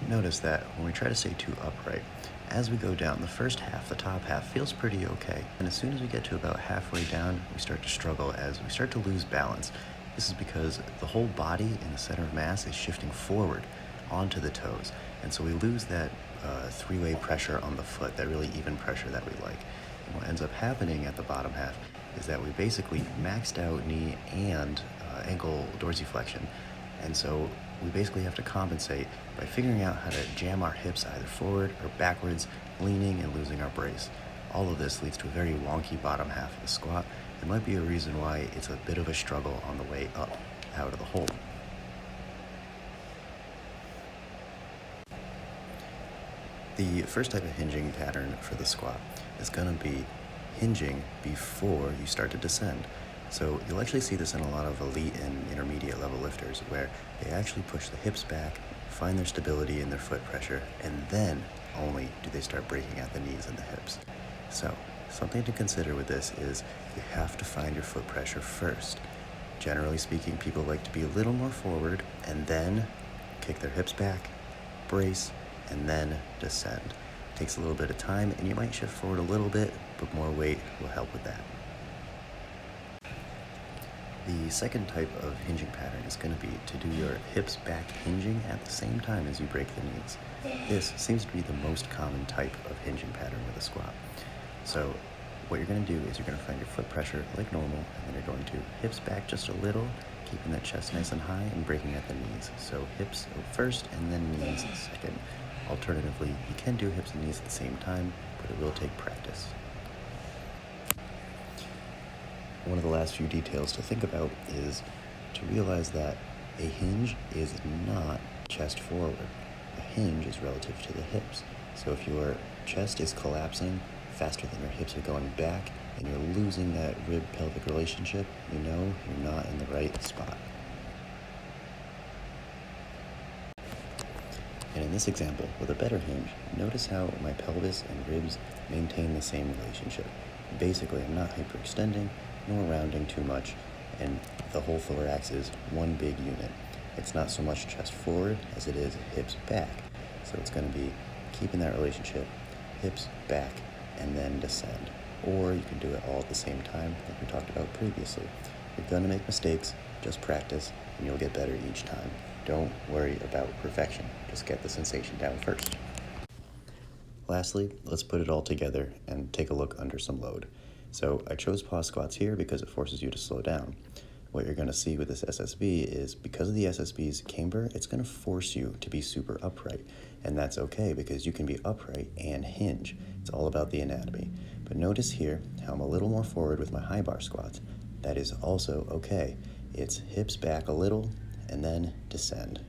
Notice that when we try to stay too upright, as we go down, the first half, the top half, feels pretty okay. And as soon as we get to about halfway down, we start to struggle as we start to lose balance. This is because the whole body in the center of mass is shifting forward onto the toes. And so we lose that three-way pressure on the foot, that really even pressure that we like. And what ends up happening at the bottom half is that we basically maxed out knee and ankle dorsiflexion. And so we basically have to compensate by figuring out how to jam our hips either forward or backwards, leaning and losing our brace. All of this leads to a very wonky bottom half of the squat. It might be a reason why it's a bit of a struggle on the way up out of the hole. The first type of hinging pattern for the squat is going to be hinging before you start to descend. So you'll actually see this in a lot of elite and intermediate level lifters where they actually push the hips back, find their stability in their foot pressure, and then only do they start breaking at the knees and the hips. So something to consider with this is you have to find your foot pressure first. Generally speaking, people like to be a little more forward and then kick their hips back, brace, and then descend. It takes a little bit of time and you might shift forward a little bit, but more weight will help with that. The second type of hinging pattern is going to be to do your hips back hinging at the same time as you break the knees. This seems to be the most common type of hinging pattern with a squat. So what you're going to do is you're going to find your foot pressure like normal, and then you're going to hips back just a little, keeping that chest nice and high and breaking at the knees. So hips first and then knees second. Alternatively, you can do hips and knees at the same time, but it will take practice. One of the last few details to think about is to realize that a hinge is not chest forward. A hinge is relative to the hips. So if your chest is collapsing faster than your hips are going back and you're losing that rib-pelvic relationship, you know you're not in the right spot. And in this example, with a better hinge, notice how my pelvis and ribs maintain the same relationship. Basically, I'm not hyperextending nor rounding too much, and the whole thorax is one big unit. It's not so much chest forward as it is hips back. So it's going to be keeping that relationship, hips back, and then descend. Or you can do it all at the same time, like we talked about previously. You're going to make mistakes, just practice, and you'll get better each time. Don't worry about perfection, just get the sensation down first. Lastly, let's put it all together and take a look under some load. So I chose pause squats here because it forces you to slow down. What you're going to see with this SSB is because of the SSB's camber, it's going to force you to be super upright. And that's okay because you can be upright and hinge. It's all about the anatomy. But notice here how I'm a little more forward with my high bar squats. That is also okay. It's hips back a little and then descend.